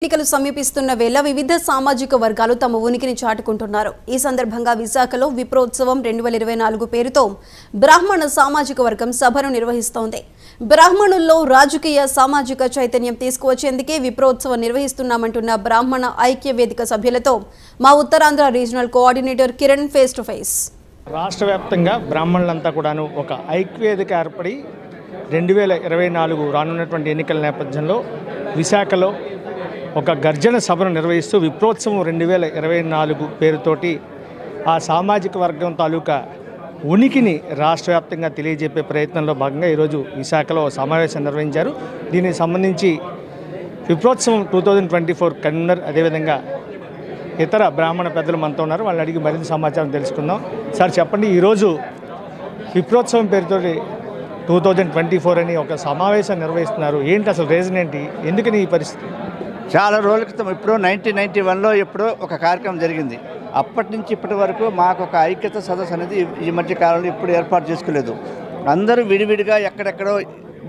ఎన్నికలు సమీపిస్తున్న వేళ వివిధ సామాజిక వర్గాలు తమ ఉనికిని చాటుకుంటున్నారు. ఈ సందర్భంగా విశాఖలో విప్రోత్సవం 2024 పేరుతో బ్రాహ్మణ సామాజిక వర్గం సభను నిర్వహిస్తోంది. బ్రాహ్మణుల్లో రాజకీయ సామాజిక చైతన్యం తీసుకువచ్చేందుకే విప్రోత్సవం నిర్వహిస్తున్నామంటున్న బ్రాహ్మణ ఐక్య వేదిక సభ్యులతో మా Uttarandhra regional coordinator Kiran face to face. రాష్ట్ర వ్యాప్తంగా బ్రాహ్మణులంతా కూడాను ఒక ఐక్యవేదిక ఏర్పడి 2024 రానున్నటువంటి ఎన్నికల నేపథ్యంలో విశాఖలో ఒక గర్జన సభను నిర్వహిస్తూ విప్రోత్సవం 2024 పేరుతోటి ఆ సామాజిక వర్గం తాలూకా ఉనికిని రాష్ట్ర వ్యాప్తంగా తెలియజెప్పే ప్రయత్నంలో భాగంగా ఈరోజు విశాఖలో సమావేశం నిర్వహించారు. దీనికి సంబంధించి విప్రోత్సవం 2024 కన్వీనర్ అదేవిధంగా ఇతర బ్రాహ్మణ పెద్దలు మనతో ఉన్నారు. వాళ్ళని అడిగి మరింత సమాచారం తెలుసుకుందాం. సార్ చెప్పండి, ఈరోజు విప్రోత్సవం పేరుతో 2024 అని ఒక సమావేశం నిర్వహిస్తున్నారు. ఏంటి అసలు రీజన్ ఏంటి, ఎందుకని ఈ పరిస్థితి? చాలా రోజుల క్రితం ఎప్పుడో 1991లో ఎప్పుడో ఒక కార్యక్రమం జరిగింది. అప్పటి నుంచి ఇప్పటి వరకు మాకు ఒక ఐక్యత సదస్సు అనేది ఈ మధ్య కాలంలో ఎప్పుడు ఏర్పాటు చేసుకోలేదు. అందరూ విడివిడిగా ఎక్కడెక్కడో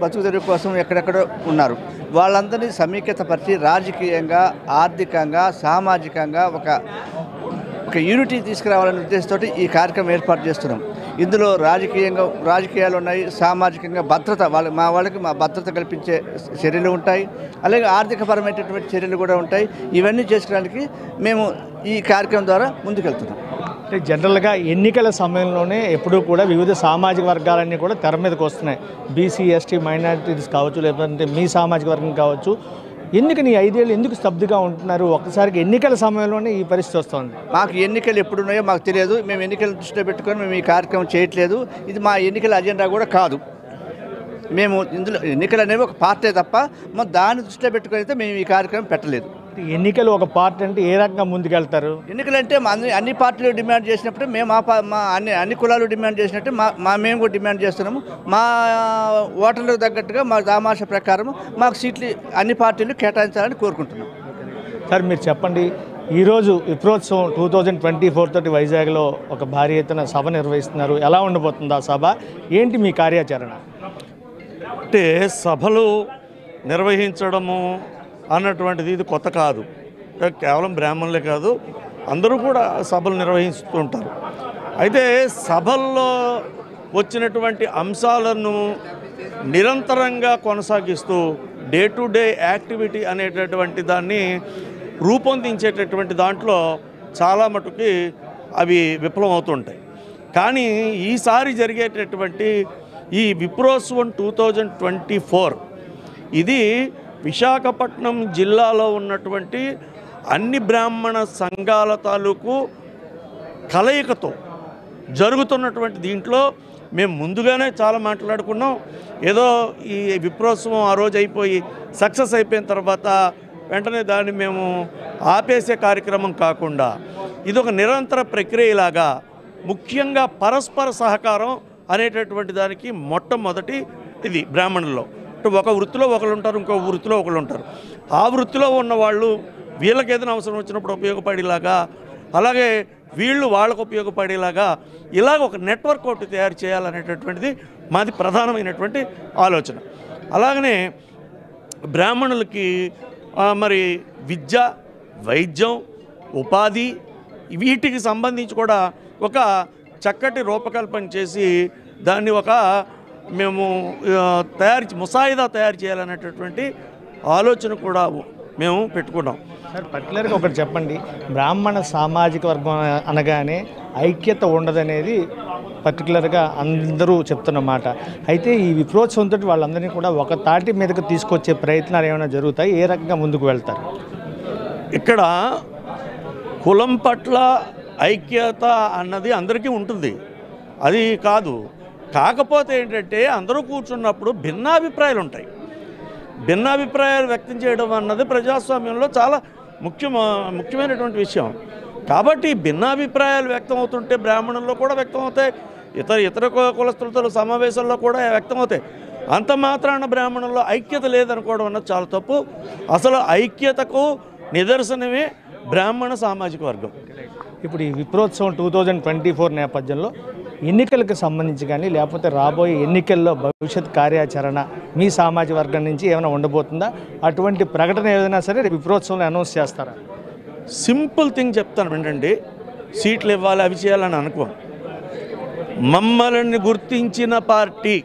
బతుకు తెరువు కోసం ఎక్కడెక్కడో ఉన్నారు. వాళ్ళందరినీ సమీకృతపరిచి రాజకీయంగా, ఆర్థికంగా, సామాజికంగా ఒక యూనిటీ తీసుకురావాలనే ఉద్దేశంతో ఈ కార్యక్రమం ఏర్పాటు చేస్తున్నాం. ఇందులో రాజకీయాలు ఉన్నాయి, సామాజికంగా భద్రత మా వాళ్ళకి భద్రత కల్పించే చర్యలు ఉంటాయి, అలాగే ఆర్థికపరమైనటువంటి చర్యలు కూడా ఉంటాయి. ఇవన్నీ చేసుకోవడానికి మేము ఈ కార్యక్రమం ద్వారా ముందుకెళ్తున్నాం. అంటే జనరల్గా ఎన్నికల సమయంలోనే ఎప్పుడూ కూడా వివిధ సామాజిక వర్గాలన్నీ కూడా తెర మీదకి వస్తున్నాయి. బీసీ, ఎస్టీ, మైనారిటీస్ కావచ్చు, లేకపోతే మీ సామాజిక వర్గం కావచ్చు. ఎందుకని 5 ఏళ్ళు ఎందుకు స్తబ్దుగా ఉంటున్నారు? ఒక్కసారికి ఎన్నికల సమయంలోనే ఈ పరిస్థితి వస్తుంది. మాకు ఎన్నికలు ఎప్పుడున్నాయో మాకు తెలియదు. మేము ఎన్నికలను దృష్టిలో పెట్టుకొని మేము ఈ కార్యక్రమం చేయట్లేదు. ఇది మా ఎన్నికల అజెండా కూడా కాదు. మేము ఇందులో ఎన్నికలు అనేవి ఒక పార్టీ తప్ప దాన్ని దృష్టిలో పెట్టుకొని అయితే మేము ఈ కార్యక్రమం పెట్టలేదు. ఎన్నికలు ఒక పార్టీ అంటే ఏ రకంగా ముందుకెళ్తారు? ఎన్నికలు అంటే అన్ని పార్టీలు డిమాండ్ చేసినప్పుడు మేము మా అన్ని కులాలు డిమాండ్ చేసినట్టు మేము కూడా డిమాండ్ చేస్తున్నాము. మా ఓటర్లకు తగ్గట్టుగా మా దామాష ప్రకారం మాకు సీట్లు అన్ని పార్టీలు కేటాయించాలని కోరుకుంటున్నాం. సార్ మీరు చెప్పండి, ఈరోజు విప్రోత్సవం 2024 తోటి వైజాగ్లో ఒక భారీ ఎత్తున సభ నిర్వహిస్తున్నారు. ఎలా ఉండబోతుంది ఆ సభ? ఏంటి మీ కార్యాచరణ? అంటే సభలు నిర్వహించడము అన్నటువంటిది ఇది కొత్త కాదు. కేవలం బ్రాహ్మణులే కాదు, అందరూ కూడా సభలు నిర్వహిస్తూ ఉంటారు. అయితే సభల్లో వచ్చినటువంటి అంశాలను నిరంతరంగా కొనసాగిస్తూ డే టు డే యాక్టివిటీ అనేటటువంటి దాన్ని రూపొందించేటటువంటి దాంట్లో చాలా మటుకి అవి విఫలమవుతుంటాయి. కానీ ఈసారి జరిగేటటువంటి ఈ విప్రోత్సవం 2024 ఇది విశాఖపట్నం జిల్లాలో ఉన్నటువంటి అన్ని బ్రాహ్మణ సంఘాల తాలూకు కలయికతో జరుగుతున్నటువంటి దీంట్లో మేము ముందుగానే చాలా మాట్లాడుకున్నాం. ఏదో ఈ విప్రోత్సవం ఆ రోజు అయిపోయి సక్సెస్ అయిపోయిన తర్వాత వెంటనే దాన్ని మేము ఆపేసే కార్యక్రమం కాకుండా ఇది ఒక నిరంతర ప్రక్రియలాగా, ముఖ్యంగా పరస్పర సహకారం అనేటటువంటి దానికి మొట్టమొదటి ఇది బ్రాహ్మణుల్లో. ఒక వృత్తిలో ఒకళ్ళు ఉంటారు, ఇంకో వృత్తిలో ఒకళ్ళు ఉంటారు. ఆ వృత్తిలో ఉన్న వాళ్ళు వీళ్ళకి ఏదైనా అవసరం వచ్చినప్పుడు ఉపయోగపడేలాగా, అలాగే వీళ్ళు వాళ్ళకు ఉపయోగపడేలాగా ఇలాగ ఒక నెట్వర్క్ ఒకటి తయారు చేయాలనేటటువంటిది మాది ప్రధానమైనటువంటి ఆలోచన. అలాగనే బ్రాహ్మణులకి మరి విద్య, వైద్యం, ఉపాధి వీటికి సంబంధించి కూడా ఒక చక్కటి రూపకల్పన చేసి దాన్ని ఒక మేము ముసాయిదా తయారు చేయాలనేటటువంటి ఆలోచన కూడా మేము పెట్టుకున్నాం. సార్ పర్టికులర్గా ఒకటి చెప్పండి, బ్రాహ్మణ సామాజిక వర్గం అనగానే ఐక్యత ఉండదనేది పర్టికులర్గా అందరూ చెప్తున్నమాట. అయితే ఈ విప్రోత్సవంతో వాళ్ళందరినీ కూడా ఒక తాటి మీదకు తీసుకొచ్చే ప్రయత్నాలు ఏమైనా జరుగుతాయి? ఏ రకంగా ముందుకు వెళ్తారు? ఇక్కడ కులం పట్ల ఐక్యత అన్నది అందరికీ ఉంటుంది, అది కాదు. కాకపోతే ఏంటంటే అందరూ కూర్చున్నప్పుడు భిన్నాభిప్రాయాలు ఉంటాయి. భిన్నాభిప్రాయాలు వ్యక్తం చేయడం అన్నది ప్రజాస్వామ్యంలో చాలా ముఖ్యమైనటువంటి విషయం. కాబట్టి భిన్నాభిప్రాయాలు వ్యక్తం అవుతుంటే బ్రాహ్మణుల్లో కూడా వ్యక్తం అవుతాయి, ఇతర కులస్తులతో సమావేశాల్లో కూడా వ్యక్తం అవుతాయి. అంత మాత్రాన బ్రాహ్మణుల్లో ఐక్యత లేదనుకోవడం అన్నది చాలా తప్పు. అసలు ఐక్యతకు నిదర్శనమే బ్రాహ్మణ సామాజిక వర్గం. ఇప్పుడు ఈ విప్రోత్సవం 2024 నేపథ్యంలో ఎన్నికలకు సంబంధించి కానీ లేకపోతే రాబోయే ఎన్నికల్లో భవిష్యత్ కార్యాచరణ మీ సామాజిక వర్గం నుంచి ఏమైనా ఉండబోతుందా? అటువంటి ప్రకటన ఏదైనా సరే విప్రోత్సవంలో అనౌన్స్ చేస్తారా? సింపుల్ థింగ్ చెప్తాను ఏంటంటే, సీట్లు ఇవ్వాలి అవి చేయాలని అనుకోం. మమ్మల్ని గుర్తించిన పార్టీ,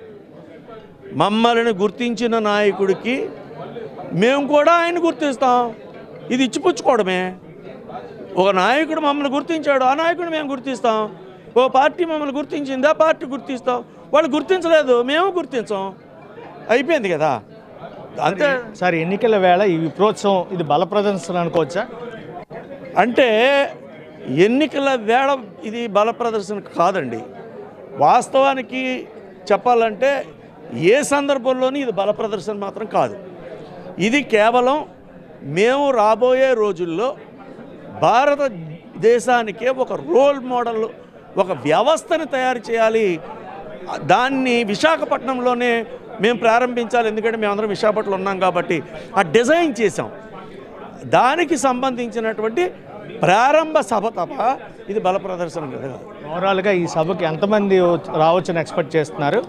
మమ్మల్ని గుర్తించిన నాయకుడికి మేము కూడా ఆయన గుర్తిస్తాం. ఇది ఇచ్చిపుచ్చుకోవడమే. ఒక నాయకుడు మమ్మల్ని గుర్తించాడు, ఆ నాయకుడు మేము గుర్తిస్తాం. ఓ పార్టీ మమ్మల్ని గుర్తించింది, ఆ పార్టీ గుర్తిస్తాం. వాళ్ళు గుర్తించలేదు, మేము గుర్తించాం. అయిపోయింది కదా, అంతే. సార్, ఎన్నికల వేళ ఈ విప్రోత్సవం ఇది బల ప్రదర్శన అనుకోవచ్చా? అంటే ఎన్నికల వేళ ఇది బల ప్రదర్శన కాదండి. వాస్తవానికి చెప్పాలంటే ఏ సందర్భంలోనూ ఇది బల ప్రదర్శన మాత్రం కాదు. ఇది కేవలం మేము రాబోయే రోజుల్లో భారతదేశానికే ఒక రోల్ మోడల్, ఒక వ్యవస్థని తయారు చేయాలి. దాన్ని విశాఖపట్నంలోనే మేము ప్రారంభించాలి. ఎందుకంటే మేమందరం విశాఖపట్నంలో ఉన్నాం కాబట్టి ఆ డిజైన్ చేసాం. దానికి సంబంధించినటువంటి ప్రారంభ సభ తప్ప ఇది బల ప్రదర్శన కదా. ఓవరాల్గా ఈ సభకి ఎంతమంది రావచ్చని ఎక్స్పెక్ట్ చేస్తున్నారు?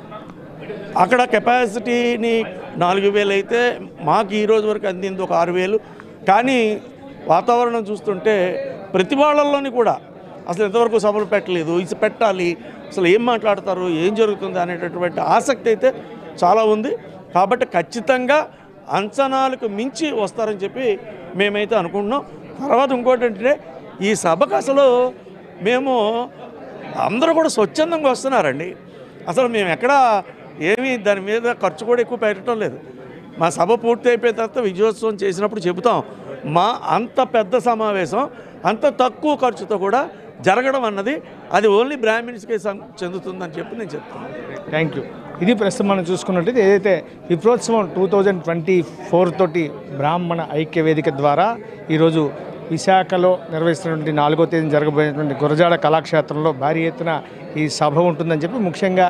అక్కడ కెపాసిటీని 4,000 అయితే మాకు ఈ రోజు వరకు అందింది ఒక 6,000. కానీ వాతావరణం చూస్తుంటే ప్రతి వాళ్ళల్లోని కూడా అసలు ఎంతవరకు సభలు పెట్టలేదు, ఇది పెట్టాలి, అసలు ఏం మాట్లాడతారు, ఏం జరుగుతుంది అనేటటువంటి ఆసక్తి అయితే చాలా ఉంది. కాబట్టి ఖచ్చితంగా అంచనాలకు మించి వస్తారని చెప్పి మేమైతే అనుకుంటున్నాం. తర్వాత ఇంకోటి అంటే, ఈ సభకు అసలు మేము అందరూ కూడా స్వచ్ఛందంగా వస్తున్నారండి. అసలు మేము ఎక్కడ ఏమీ దాని మీద ఖర్చు కూడా ఎక్కువ పెట్టడం లేదు. మా సభ పూర్తి అయిపోయిన తర్వాత విజయోత్సవం చేసినప్పుడు చెబుతాం, మా అంత పెద్ద సమావేశం అంత తక్కువ ఖర్చుతో కూడా జరగడం అన్నది అది ఓన్లీ బ్రాహ్మిన్స్కే చెందుతుందని చెప్పి నేను చెప్తాను. Thank you. ఇది ప్రస్తుతం మనం చూసుకున్నట్టయితే ఏదైతే విప్రోత్సవం 2024 తోటి బ్రాహ్మణ ఐక్య వేదిక ద్వారా ఈరోజు విశాఖలో నిర్వహిస్తున్నటువంటి 4వ తేదీన జరగబోయేటువంటి గురజాడ కళాక్షేత్రంలో భారీ ఎత్తున ఈ సభ ఉంటుందని చెప్పి, ముఖ్యంగా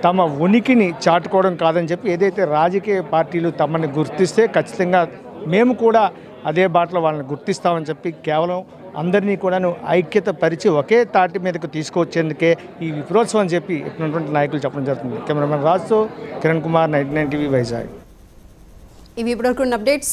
తమ ఉనికిని చాటుకోవడం కాదని చెప్పి ఏదైతే రాజకీయ పార్టీలు తమని గుర్తిస్తే ఖచ్చితంగా మేము కూడా అదే బాటలో వాళ్ళని గుర్తిస్తామని చెప్పి కేవలం అందరినీ కూడాను ఐక్యత పరిచి ఒకే తాటి మీదకు తీసుకొచ్చేందుకే ఈ విప్రోత్సవం అని చెప్పి ఇప్పుడున్నటువంటి నాయకులు చెప్పడం జరుగుతుంది. కెమెరామెన్ రాజుతో కిరణ్ కుమార్, 99 టీవీ, వైజాగ్. ఇవి ఇప్పటివరకు అప్డేట్స్.